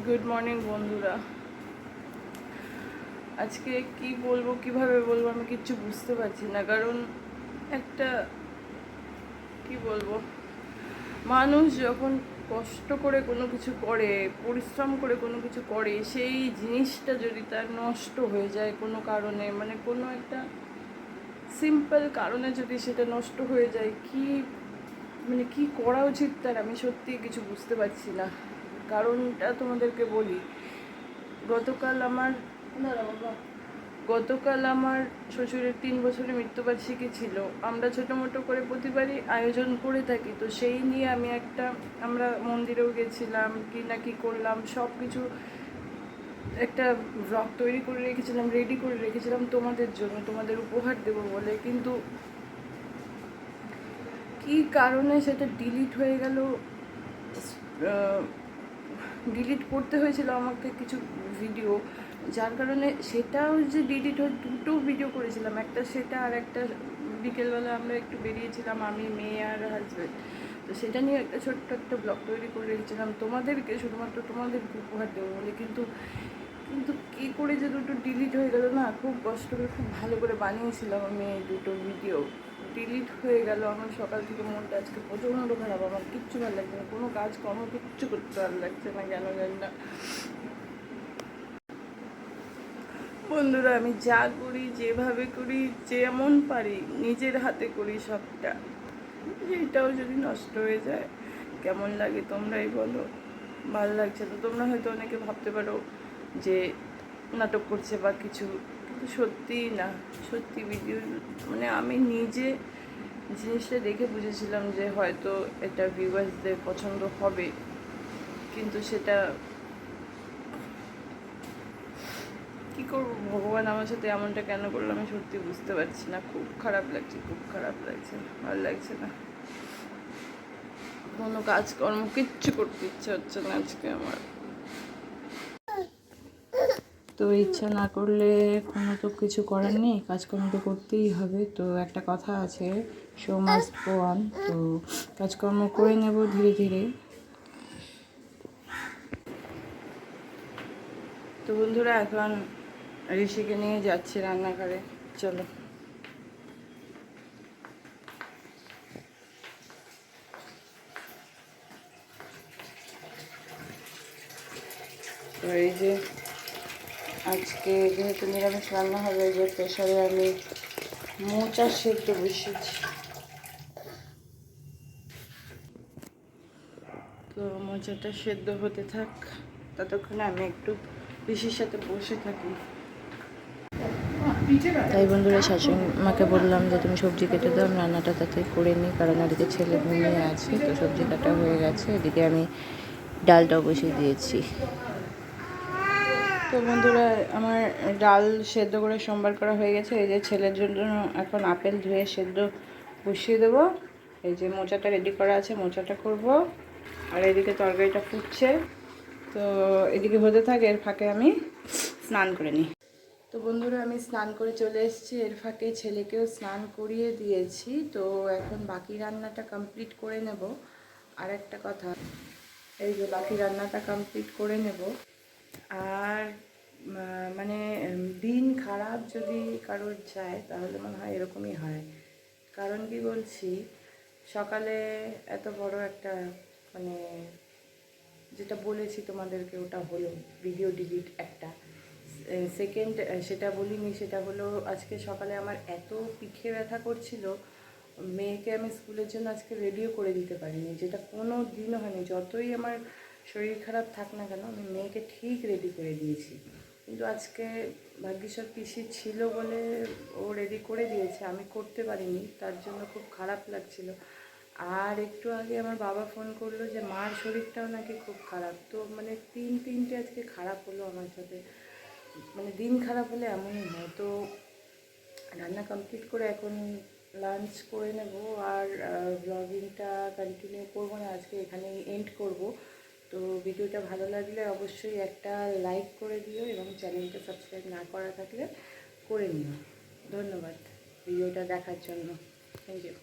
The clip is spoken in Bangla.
গুড মর্নিং বন্ধুরা। আজকে কি বলবো, কিভাবে বলবো আমি কিচ্ছু বুঝতে পারছি না। কারণ একটা কি বলবো, মানুষ যখন কষ্ট করে কোনো কিছু করে, পরিশ্রম করে কোনো কিছু করে, সেই জিনিসটা যদি তার নষ্ট হয়ে যায় কোনো কারণে, মানে কোনো একটা সিম্পল কারণে যদি সেটা নষ্ট হয়ে যায়, মানে কি করা উচিত তার, আমি সত্যি কিছু বুঝতে পারছি না। কারণটা তোমাদেরকে বলি। গতকাল আমার শ্বশুরের 3 বছরের মৃত্যুবার্ষিকী ছিল। আমরা ছোটো মোটো করে প্রতিবারই আয়োজন করে থাকি। তো সেই নিয়ে আমরা মন্দিরেও গেছিলাম, কি না কি করলাম, সব কিছু একটা ব্লগ তৈরি করে রেখেছিলাম, রেডি করে রেখেছিলাম তোমাদের জন্য, তোমাদের উপহার দেবো বলে। কিন্তু কি কারণে সেটা ডিলিট হয়ে গেল। ডিলিট করতে হয়েছিল আমাকে কিছু ভিডিও, যার কারণে সেটাও যে ডিলিট হয়ে, দুটো ভিডিও করেছিলাম, একটা সেটা আর একটা বিকেলবেলা আমরা একটু বেরিয়েছিলাম, আমি, মেয়ে আর হাজব্যান্ড। তো সেটা নিয়ে একটা ছোট্ট একটা ব্লগ তৈরি করে রেখেছিলাম তোমাদেরকে, শুধুমাত্র তোমাদেরকে উপহার দেবো বলে। কিন্তু কিন্তু কী করে যে দুটো ডিলিট হয়ে গেল না, খুব কষ্ট করে, খুব ভালো করে বানিয়েছিলাম আমি এই দুটো ভিডিও, ডিলিট হয়ে গেল। আমার সকাল থেকে মনটা আজকে প্রচণ্ড খারাপ, আমার কিচ্ছু ভালো লাগছে না, কোনো কাজকর্ম কিচ্ছু করতে ভালো লাগছে না, কেন জানি না। বন্ধুরা, আমি যা করি, যেভাবে করি, যেমন পারি নিজের হাতে করি সবটা। এটাও যদি নষ্ট হয়ে যায় কেমন লাগে তোমরাই বলো। ভালো লাগছে তো, তোমরা হয়তো অনেকে ভাবতে পারো যে নাটক করছে বা কিছু, কিন্তু সত্যিই না, সত্যি ভিডিও, মানে আমি নিজে জিনিসটা দেখে বুঝেছিলাম যে হয়তো এটা ভিউয়ার্সদের পছন্দ হবে, কিন্তু সেটা কী করবো, ভগবান আমার সাথে এমনটা কেন করলো আমি সত্যি বুঝতে পারছি না। খুব খারাপ লাগছে, খুব খারাপ লাগছে, ভালো লাগছে না, কোনো কাজকর্ম কিচ্ছু করতে ইচ্ছে হচ্ছে না আজকে আমার। তো ইচ্ছা না করলে কোনো তো কিছু করার নেই, কাজকর্ম তো করতেই হবে। তো একটা কথা আছে, শো মাস্ট গো অন। তো কাজকর্ম করে নেব ধীরে ধীরে। তো বন্ধুরা, এখন ঋষিকে নিয়ে যাচ্ছি রান্নাঘরে, চলো। তো এই যে আজকে যেহেতু নিরামিষ রান্না হবে, যে প্রেশারে আমি মোচা সেদ্ধ বসিয়েছি। তো মোচাটা সেদ্ধ হতে থাক, ততক্ষণে আমি একটু পিসির সাথে বসে থাকি। তাই বন্ধুরা, শাশুড়ি মাকে বললাম যে তুমি সবজি কেটে দাও, আমি রান্নাটা তাতে করে নিই, কারণ এদিকে ছেলে ঘুমিয়ে আছে। তো সবজি কাটা হয়ে গেছে, এদিকে আমি ডালটাও বসিয়ে দিয়েছি। তো বন্ধুরা, আমার ডাল সেদ্ধ করে সোমবার করা হয়ে গেছে। এই যে ছেলের জন্য এখন আপেল ধুয়ে সেদ্ধ বসিয়ে দেবো। এই যে মোচাটা রেডি করা আছে, মোচাটা করব। আর এদিকে তরকারিটা ফুটছে। তো এদিকে হতে থাকে, এর ফাঁকে আমি স্নান করে নিই। তো বন্ধুরা, আমি স্নান করে চলে এসেছি, এর ফাঁকে ছেলেকেও স্নান করিয়ে দিয়েছি। তো এখন বাকি রান্নাটা কমপ্লিট করে নেব। আর একটা কথা, এই যে বাকি রান্নাটা কমপ্লিট করে নেব। আর মানে দিন খারাপ যদি কারোর যায় তাহলে মনে হয় এরকমই হয়। কারণ কি বলছি, সকালে এত বড় একটা, মানে যেটা বলেছি তোমাদেরকে, ওটা হলো ভিডিও ডিলিট একটা। সেকেন্ড, সেটা বলিনি, সেটা হলো আজকে সকালে আমার এত পিঠে ব্যথা করছিল, মেয়েকে আমি স্কুলের জন্য আজকে রেডিও করে দিতে পারিনি, যেটা কোনো দিনও হয়নি। যতই আমার শরীর খারাপ থাক না কেন, আমি মেয়েকে ঠিক রেডি করে দিয়েছি। কিন্তু আজকে ভাগ্যিসব পিসি ছিল বলে ও রেডি করে দিয়েছে, আমি করতে পারিনি, তার জন্য খুব খারাপ লাগছিল। আর একটু আগে আমার বাবা ফোন করলো যে মার শরীরটাও নাকি খুব খারাপ। তো মানে তিনটে আজকে খারাপ হলো আমার সাথে। মানে দিন খারাপ হলে এমনই হয়। তো রান্না কমপ্লিট করে এখন লাঞ্চ করে নেব। আর ব্লগিংটা কন্টিনিউ করবো না, আজকে এখানেই এন্ড করব। তো ভিডিওটা ভালো লাগলে অবশ্যই একটা লাইক করে দিও, এবং চ্যানেলটা সাবস্ক্রাইব না করা থাকলে করে নিও। ধন্যবাদ ভিডিওটা দেখার জন্য, থ্যাংক ইউ।